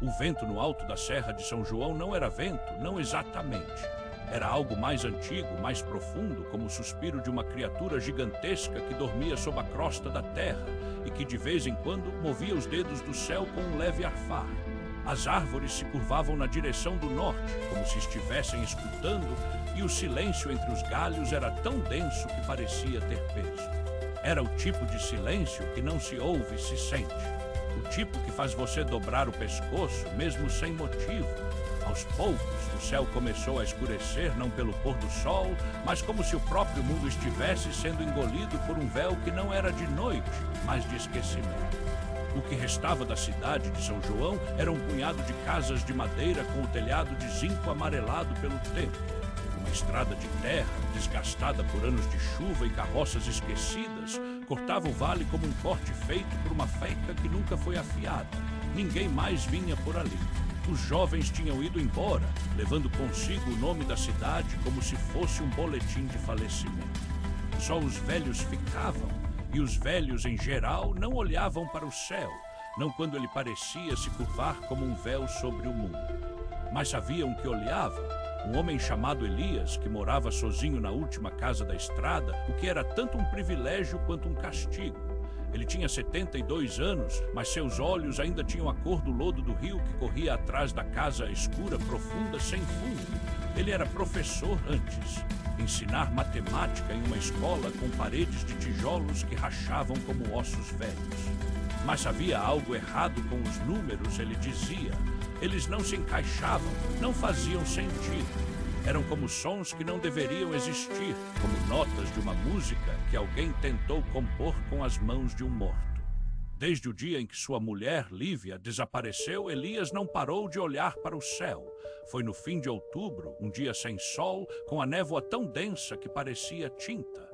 O vento no alto da Serra de São João não era vento, não exatamente. Era algo mais antigo, mais profundo, como o suspiro de uma criatura gigantesca que dormia sob a crosta da terra e que de vez em quando movia os dedos do céu com um leve arfar. As árvores se curvavam na direção do norte, como se estivessem escutando, e o silêncio entre os galhos era tão denso que parecia ter peso. Era o tipo de silêncio que não se ouve, se sente. O tipo que faz você dobrar o pescoço, mesmo sem motivo. Aos poucos, o céu começou a escurecer, não pelo pôr do sol, mas como se o próprio mundo estivesse sendo engolido por um véu que não era de noite, mas de esquecimento. O que restava da cidade de São João era um punhado de casas de madeira com o telhado de zinco amarelado pelo tempo. Uma estrada de terra, desgastada por anos de chuva e carroças esquecidas, cortava o vale como um corte feito por uma faca que nunca foi afiada. Ninguém mais vinha por ali. Os jovens tinham ido embora, levando consigo o nome da cidade como se fosse um boletim de falecimento. Só os velhos ficavam, e os velhos, em geral, não olhavam para o céu, não quando ele parecia se curvar como um véu sobre o mundo. Mas sabiam que olhava, um homem chamado Elias, que morava sozinho na última casa da estrada, o que era tanto um privilégio quanto um castigo. Ele tinha 72 anos, mas seus olhos ainda tinham a cor do lodo do rio que corria atrás da casa escura, profunda, sem fundo. Ele era professor antes. Ensinar matemática em uma escola com paredes de tijolos que rachavam como ossos velhos. Mas havia algo errado com os números, ele dizia. Eles não se encaixavam, não faziam sentido. Eram como sons que não deveriam existir, como notas de uma música que alguém tentou compor com as mãos de um morto. Desde o dia em que sua mulher, Lívia, desapareceu, Elias não parou de olhar para o céu. Foi no fim de outubro, um dia sem sol, com a névoa tão densa que parecia tinta.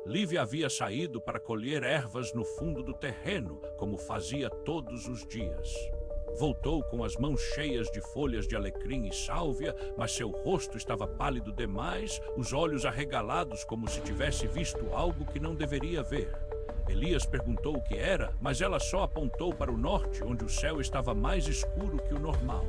Lívia havia saído para colher ervas no fundo do terreno, como fazia todos os dias. Voltou com as mãos cheias de folhas de alecrim e sálvia, mas seu rosto estava pálido demais, os olhos arregalados como se tivesse visto algo que não deveria ver. Elias perguntou o que era, mas ela só apontou para o norte, onde o céu estava mais escuro que o normal.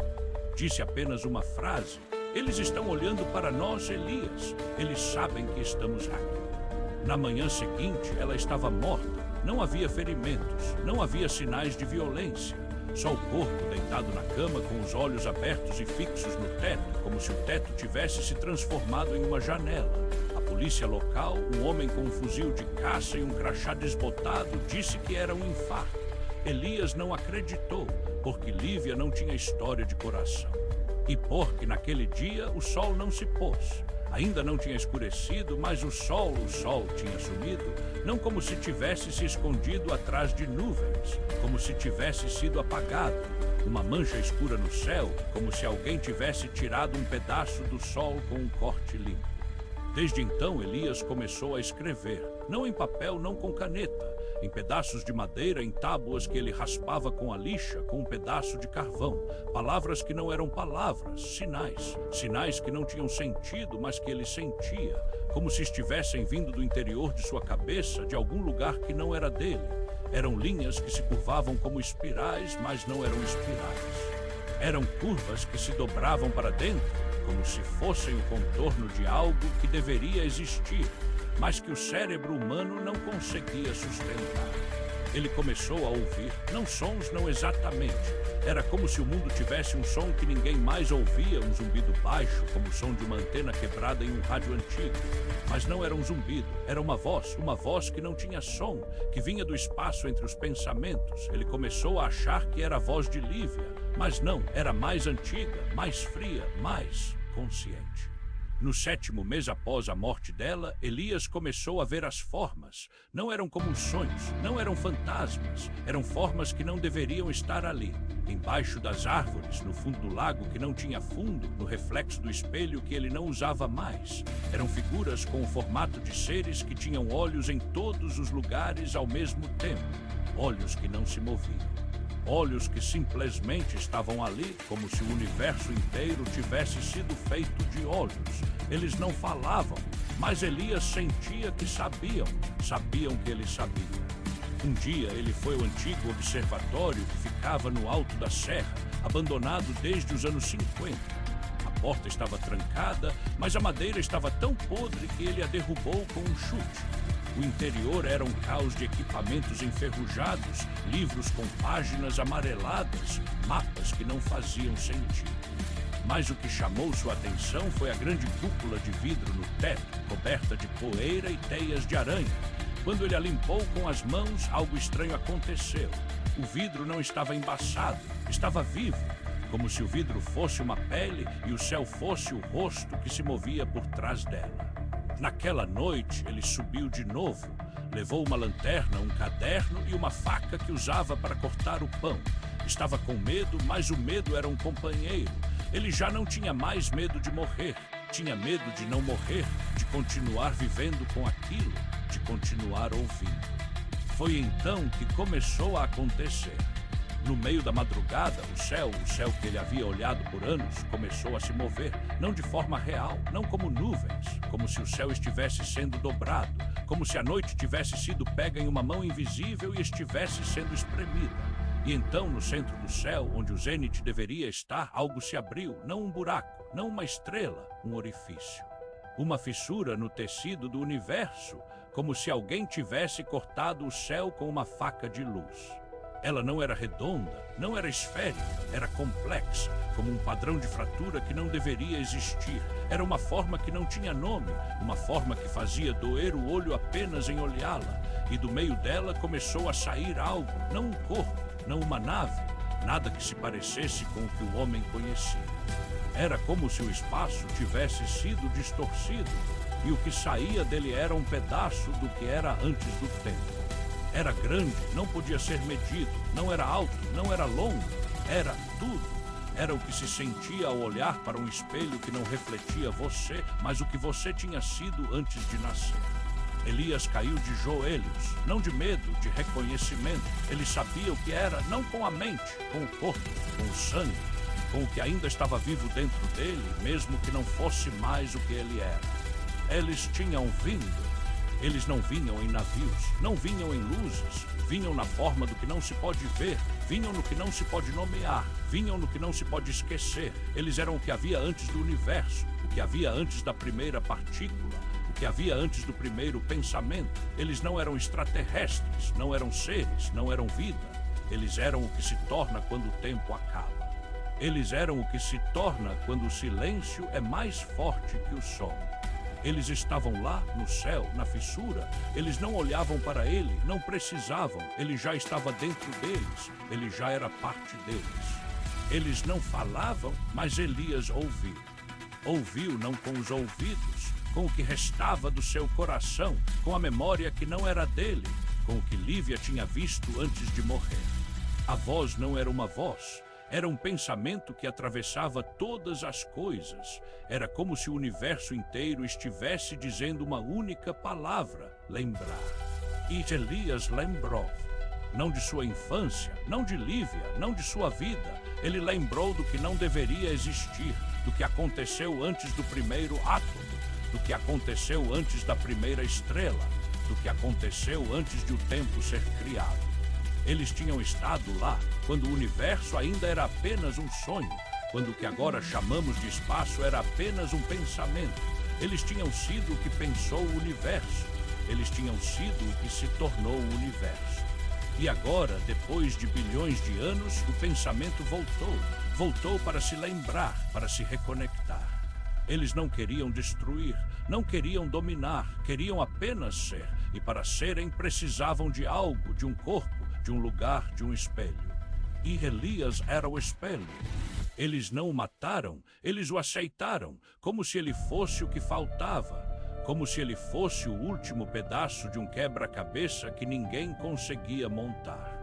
Disse apenas uma frase: "Eles estão olhando para nós, Elias. Eles sabem que estamos aqui." Na manhã seguinte, ela estava morta. Não havia ferimentos, não havia sinais de violência. Só o corpo deitado na cama com os olhos abertos e fixos no teto, como se o teto tivesse se transformado em uma janela. A polícia local, um homem com um fuzil de caça e um crachá desbotado, disse que era um infarto. Elias não acreditou, porque Lívia não tinha história de coração. E porque naquele dia o sol não se pôs. Ainda não tinha escurecido, mas o sol tinha sumido, não como se tivesse se escondido atrás de nuvens, como se tivesse sido apagado. Uma mancha escura no céu, como se alguém tivesse tirado um pedaço do sol com um corte limpo. Desde então, Elias começou a escrever, não em papel, não com caneta, em pedaços de madeira, em tábuas que ele raspava com a lixa, com um pedaço de carvão. Palavras que não eram palavras, sinais. Sinais que não tinham sentido, mas que ele sentia, como se estivessem vindo do interior de sua cabeça, de algum lugar que não era dele. Eram linhas que se curvavam como espirais, mas não eram espirais. Eram curvas que se dobravam para dentro, como se fossem o contorno de algo que deveria existir, mas que o cérebro humano não conseguia sustentar. Ele começou a ouvir, não sons, não exatamente. Era como se o mundo tivesse um som que ninguém mais ouvia, um zumbido baixo, como o som de uma antena quebrada em um rádio antigo. Mas não era um zumbido, era uma voz que não tinha som, que vinha do espaço entre os pensamentos. Ele começou a achar que era a voz de Lívia, mas não, era mais antiga, mais fria, mais consciente. No 7º mês após a morte dela, Elias começou a ver as formas. Não eram como os sonhos, não eram fantasmas. Eram formas que não deveriam estar ali. Embaixo das árvores, no fundo do lago que não tinha fundo, no reflexo do espelho que ele não usava mais. Eram figuras com o formato de seres que tinham olhos em todos os lugares ao mesmo tempo. Olhos que não se moviam. Olhos que simplesmente estavam ali, como se o universo inteiro tivesse sido feito de olhos. Eles não falavam, mas Elias sentia que sabiam que ele sabia. Um dia ele foi ao antigo observatório que ficava no alto da serra, abandonado desde os anos 50. A porta estava trancada, mas a madeira estava tão podre que ele a derrubou com um chute. O interior era um caos de equipamentos enferrujados, livros com páginas amareladas, mapas que não faziam sentido. Mas o que chamou sua atenção foi a grande cúpula de vidro no teto, coberta de poeira e teias de aranha. Quando ele a limpou com as mãos, algo estranho aconteceu. O vidro não estava embaçado, estava vivo, como se o vidro fosse uma pele e o céu fosse o rosto que se movia por trás dela. Naquela noite, ele subiu de novo. Levou uma lanterna, um caderno e uma faca que usava para cortar o pão. Estava com medo, mas o medo era um companheiro. Ele já não tinha mais medo de morrer. Tinha medo de não morrer, de continuar vivendo com aquilo, de continuar ouvindo. Foi então que começou a acontecer. No meio da madrugada, o céu que ele havia olhado por anos, começou a se mover, não de forma real, não como nuvens, como se o céu estivesse sendo dobrado, como se a noite tivesse sido pega em uma mão invisível e estivesse sendo espremida. E então, no centro do céu, onde o zênite deveria estar, algo se abriu, não um buraco, não uma estrela, um orifício. Uma fissura no tecido do universo, como se alguém tivesse cortado o céu com uma faca de luz. Ela não era redonda, não era esférica, era complexa, como um padrão de fratura que não deveria existir. Era uma forma que não tinha nome, uma forma que fazia doer o olho apenas em olhá-la. E do meio dela começou a sair algo, não um corpo, não uma nave, nada que se parecesse com o que o homem conhecia. Era como se o espaço tivesse sido distorcido, e o que saía dele era um pedaço do que era antes do tempo. Era grande, não podia ser medido, não era alto, não era longo, era tudo. Era o que se sentia ao olhar para um espelho que não refletia você, mas o que você tinha sido antes de nascer. Elias caiu de joelhos, não de medo, de reconhecimento. Ele sabia o que era, não com a mente, com o corpo, com o sangue, com o que ainda estava vivo dentro dele, mesmo que não fosse mais o que ele era. Eles tinham vindo. Eles não vinham em navios, não vinham em luzes, vinham na forma do que não se pode ver, vinham no que não se pode nomear, vinham no que não se pode esquecer. Eles eram o que havia antes do universo, o que havia antes da primeira partícula, o que havia antes do primeiro pensamento. Eles não eram extraterrestres, não eram seres, não eram vida. Eles eram o que se torna quando o tempo acaba. Eles eram o que se torna quando o silêncio é mais forte que o som. Eles estavam lá, no céu, na fissura. Eles não olhavam para ele, não precisavam. Ele já estava dentro deles. Ele já era parte deles. Eles não falavam, mas Elias ouviu. Ouviu não com os ouvidos, com o que restava do seu coração, com a memória que não era dele, com o que Lívia tinha visto antes de morrer. A voz não era uma voz. Era um pensamento que atravessava todas as coisas. Era como se o universo inteiro estivesse dizendo uma única palavra: lembrar. E Elias lembrou. Não de sua infância, não de Lívia, não de sua vida. Ele lembrou do que não deveria existir, do que aconteceu antes do primeiro átomo, do que aconteceu antes da primeira estrela, do que aconteceu antes de o tempo ser criado. Eles tinham estado lá quando o universo ainda era apenas um sonho, quando o que agora chamamos de espaço era apenas um pensamento. Eles tinham sido o que pensou o universo. Eles tinham sido o que se tornou o universo. E agora, depois de bilhões de anos, o pensamento voltou. Voltou para se lembrar, para se reconectar. Eles não queriam destruir, não queriam dominar, queriam apenas ser. E para serem precisavam de algo, de um corpo, de um lugar, de um espelho. E Elias era o espelho. Eles não o mataram, eles o aceitaram, como se ele fosse o que faltava, como se ele fosse o último pedaço de um quebra-cabeça que ninguém conseguia montar.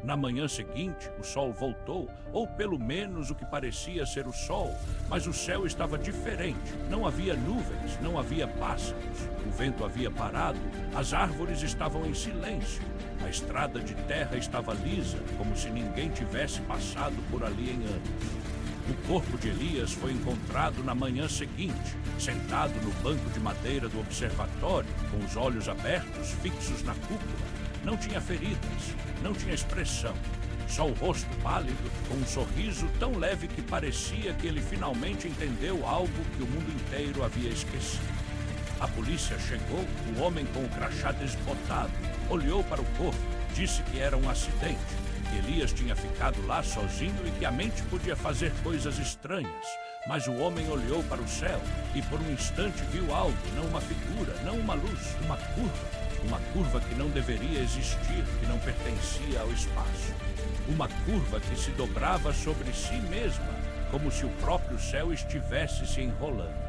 Na manhã seguinte, o sol voltou, ou pelo menos o que parecia ser o sol, mas o céu estava diferente. Não havia nuvens, não havia pássaros, o vento havia parado, as árvores estavam em silêncio, a estrada de terra estava lisa, como se ninguém tivesse passado por ali em anos. O corpo de Elias foi encontrado na manhã seguinte, sentado no banco de madeira do observatório, com os olhos abertos, fixos na cúpula. Não tinha feridas, não tinha expressão. Só o rosto pálido, com um sorriso tão leve que parecia que ele finalmente entendeu algo que o mundo inteiro havia esquecido. A polícia chegou, o homem com o crachá desbotado, olhou para o corpo, disse que era um acidente, que Elias tinha ficado lá sozinho e que a mente podia fazer coisas estranhas. Mas o homem olhou para o céu e por um instante viu algo, não uma figura, não uma luz, uma curva que não deveria existir, que não pertencia ao espaço. Uma curva que se dobrava sobre si mesma, como se o próprio céu estivesse se enrolando.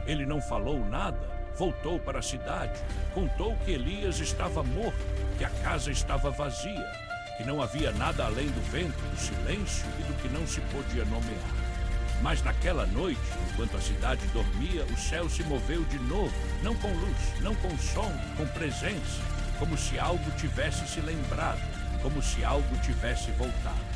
Ele não falou nada, voltou para a cidade, contou que Elias estava morto, que a casa estava vazia, que não havia nada além do vento, do silêncio e do que não se podia nomear. Mas naquela noite, enquanto a cidade dormia, o céu se moveu de novo, não com luz, não com som, com presença, como se algo tivesse se lembrado, como se algo tivesse voltado.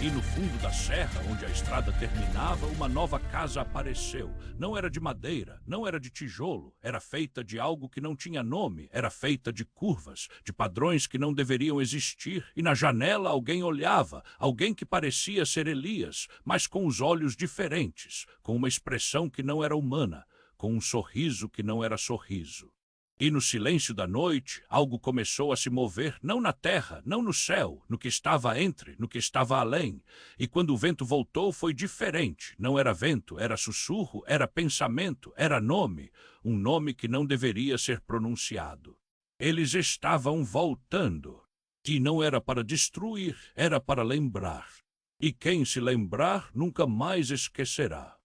E no fundo da serra, onde a estrada terminava, uma nova casa apareceu. Não era de madeira, não era de tijolo, era feita de algo que não tinha nome, era feita de curvas, de padrões que não deveriam existir, e na janela alguém olhava, alguém que parecia ser Elias, mas com os olhos diferentes, com uma expressão que não era humana, com um sorriso que não era sorriso. E no silêncio da noite, algo começou a se mover, não na terra, não no céu, no que estava entre, no que estava além. E quando o vento voltou, foi diferente. Não era vento, era sussurro, era pensamento, era nome, um nome que não deveria ser pronunciado. Eles estavam voltando. E não era para destruir, era para lembrar. E quem se lembrar nunca mais esquecerá.